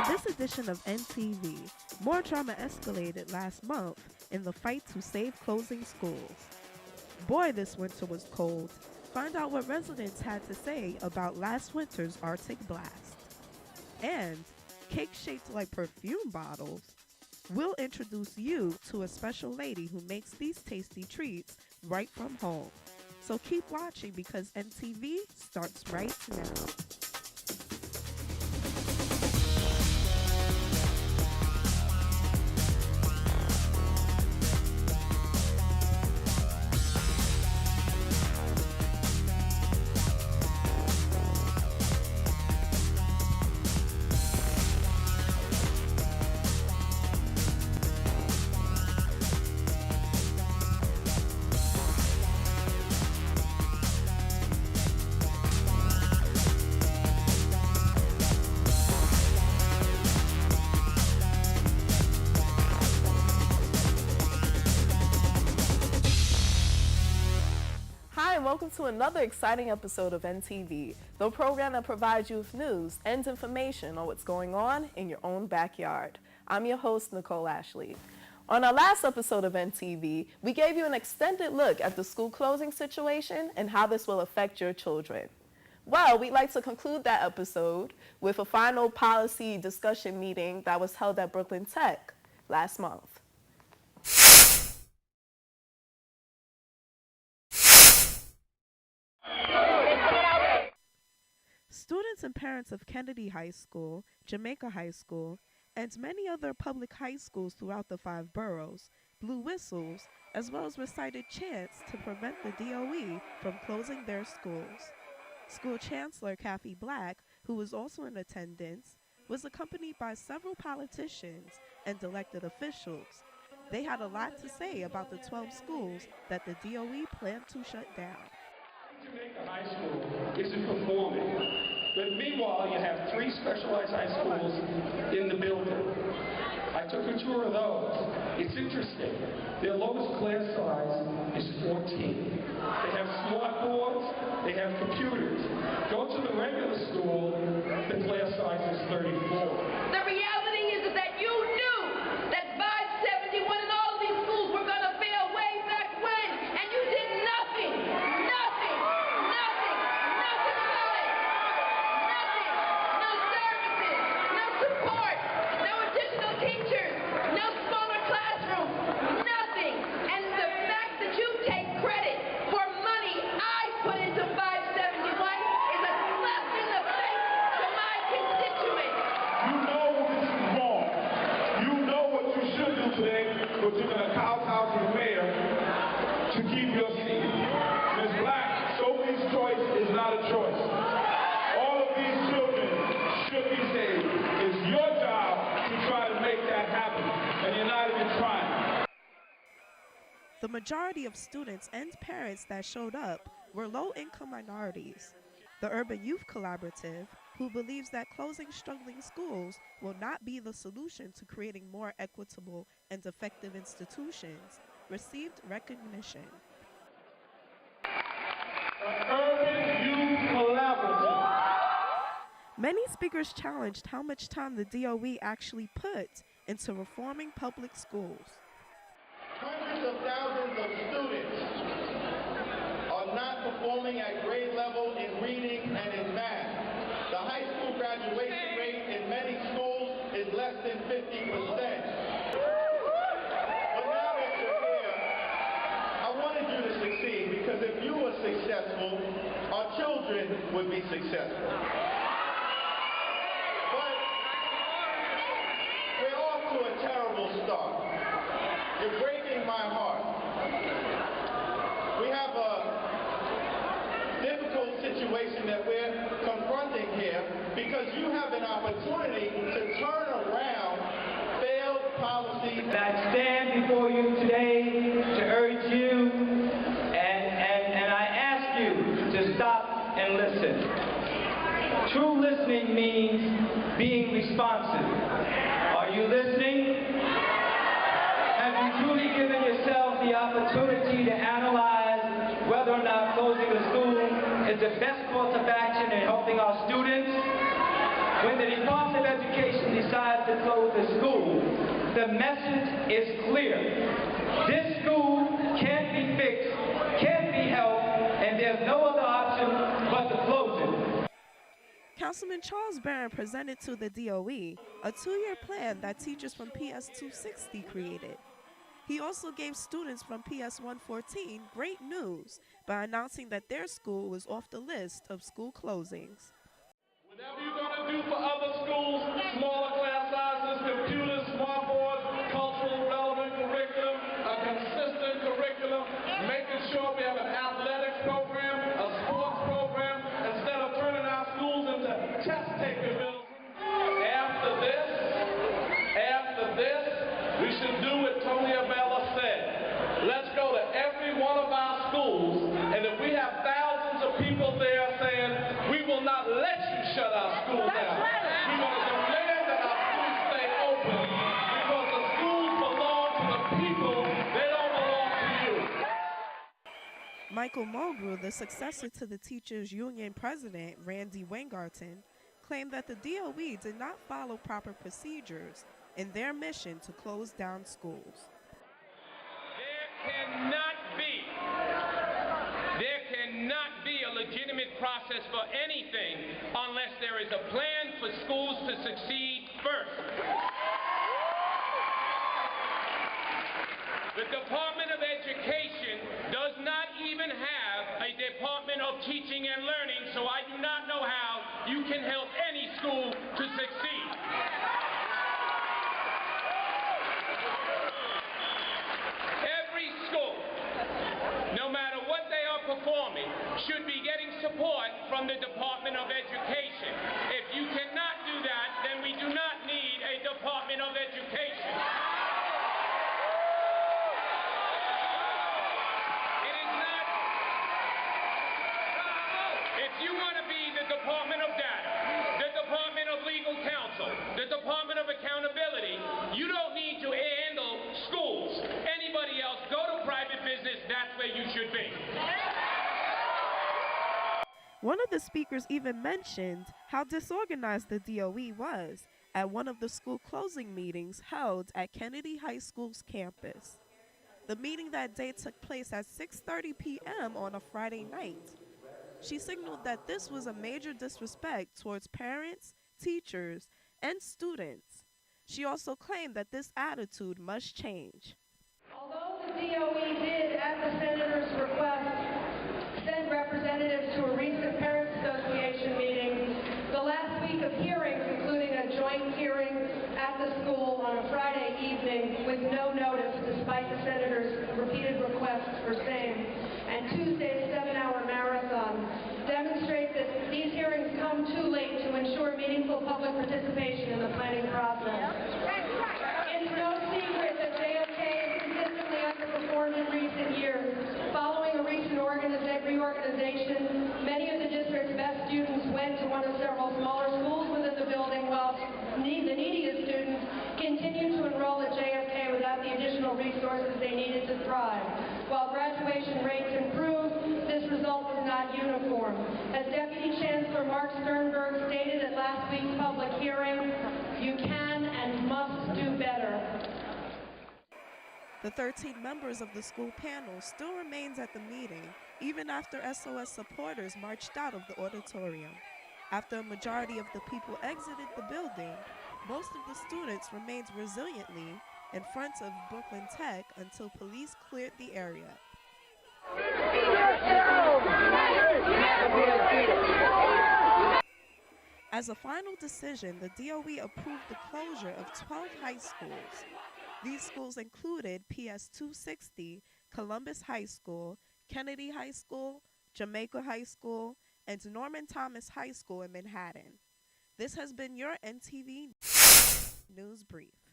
this edition of NTV, more drama escalated last month in the fight to save closing schools. Boy, this winter was cold. Find out what residents had to say about last winter's Arctic blast. And cake shaped like perfume bottles. We'll introduce you to a special lady who makes these tasty treats right from home. So keep watching because NTV starts right now. Welcome to another exciting episode of NTV, the program that provides you with news and information on what's going on in your own backyard. I'm your host, Nicole Ashley. On our last episode of NTV, we gave you an extended look at the school closing situation and how this will affect your children. Well, we'd like to conclude that episode with a final policy discussion meeting that was held at Brooklyn Tech last month. Students and parents of Kennedy High School, Jamaica High School, and many other public high schools throughout the 5 boroughs blew whistles as well as recited chants to prevent the DOE from closing their schools. School Chancellor Kathy Black, who was also in attendance, was accompanied by several politicians and elected officials. They had a lot to say about the 12 schools that the DOE planned to shut down. Jamaica High School isn't performing. But meanwhile, you have 3 specialized high schools in the building. I took a tour of those. It's interesting. Their lowest class size is 14. They have smart boards. They have computers. Go to the regular school, the class size is 34. The reality is that you knew that 571 and all of these schools were going to fail way back when, and you did nothing. Nothing about it. No services, no support, no additional teachers, no smaller classrooms, nothing. And the fact that you take credit for money I put into 571 is a slap in the face to my constituents. You know this is wrong. You know what you should do today, but you're going to kowtow to the mayor to keep your seat. Ms. Black, Sophie's choice is not a choice. All of these children should be saved. It's your job to try to make that happen, and you're not even trying. The majority of students and parents that showed up were low-income minorities. The Urban Youth Collaborative, who believes that closing struggling schools will not be the solution to creating more equitable and effective institutions, received recognition. Urban Youth Collaborative. Many speakers challenged how much time the DOE actually put into reforming public schools. Hundreds of thousands of students are not performing at grade level in reading and in math. The high school graduation rate in many schools is less than 50%. But now that you're here, I wanted you to succeed because if you were successful, our children would be successful. But we're off to a terrible start. You're breaking my heart. We have a difficult situation that we're confronting here because you have an opportunity to turn around failed policy. I stand before you today to urge you and I ask you to stop and listen. True listening means being responsive. Are you listening? Have you truly given yourself the opportunity to analyze whether or not closing the school is the best course of action in helping our students? When the Department of Education decides to close a school, the message is clear. This school can't be fixed, can't be helped, and there's no other option but to close it. Councilman Charles Barron presented to the DOE a 2-year plan that teachers from PS 260 created. He also gave students from PS 114 great news by announcing that their school was off the list of school closings. Whatever you're going to do for other schools, smaller class sizes, computers, smart boards, cultural relevant curriculum, a consistent curriculum, making sure we have an athletics program, a sports program, instead of turning our schools into test-taking buildings. After this, we should do what Tony Abella said. Let's go to every one of our schools, and if we have thousands of people there saying, we will not let you shut our school down. We're going to demand that our schools stay open because the schools belong to the people. They don't belong to you. Michael Mulgrew, the successor to the teachers union president, Randy Weingarten, claimed that the DOE did not follow proper procedures in their mission to close down schools. There cannot be a legitimate process for anything unless there is a plan for schools to succeed first. The Department of Education does not even have a Department of Teaching and Learning, so I do not know how you can help any school to succeed. Every school, no matter what they are performing, should be getting support from the Department of Education. If you cannot do that, then we do not need a Department of Education. It is not. If you want to be the Department of Data, the Department of Legal Counsel, the Department of Accountability, you don't need to handle schools. Anybody else, go to private business, that's where you should be. One of the speakers even mentioned how disorganized the DOE was at one of the school closing meetings held at Kennedy High School's campus. The meeting that day took place at 6:30 p.m. on a Friday night. She signaled that this was a major disrespect towards parents, teachers, and students. She also claimed that this attitude must change. Although the DOE did, at the senator's request, send representatives to a recent Parents Association meeting, the last week of hearings, including a joint hearing at the school on a Friday evening with no notice, despite the senator's repeated requests for same, and Tuesday's 7-hour marathon, demonstrate that these hearings come too late to ensure meaningful public participation in the planning process. It's no secret that JFK has consistently underperformed in recent years. Following a recent reorganization, many of the district's best students went to one of several smaller schools within the building, while the neediest students continued to enroll at JFK without the additional resources they needed to thrive. While graduation rates improved, this result was not uniform. As Deputy Chancellor Mark Sternberg stated at last week's public hearing, you can and must do better. The 13 members of the school panel still remains at the meeting, even after SOS supporters marched out of the auditorium. After a majority of the people exited the building, most of the students remained resiliently in front of Brooklyn Tech until police cleared the area. As a final decision, the DOE approved the closure of 12 high schools. These schools included PS 260, Columbus High School, Kennedy High School, Jamaica High School, and Norman Thomas High School in Manhattan. This has been your NTV News Brief.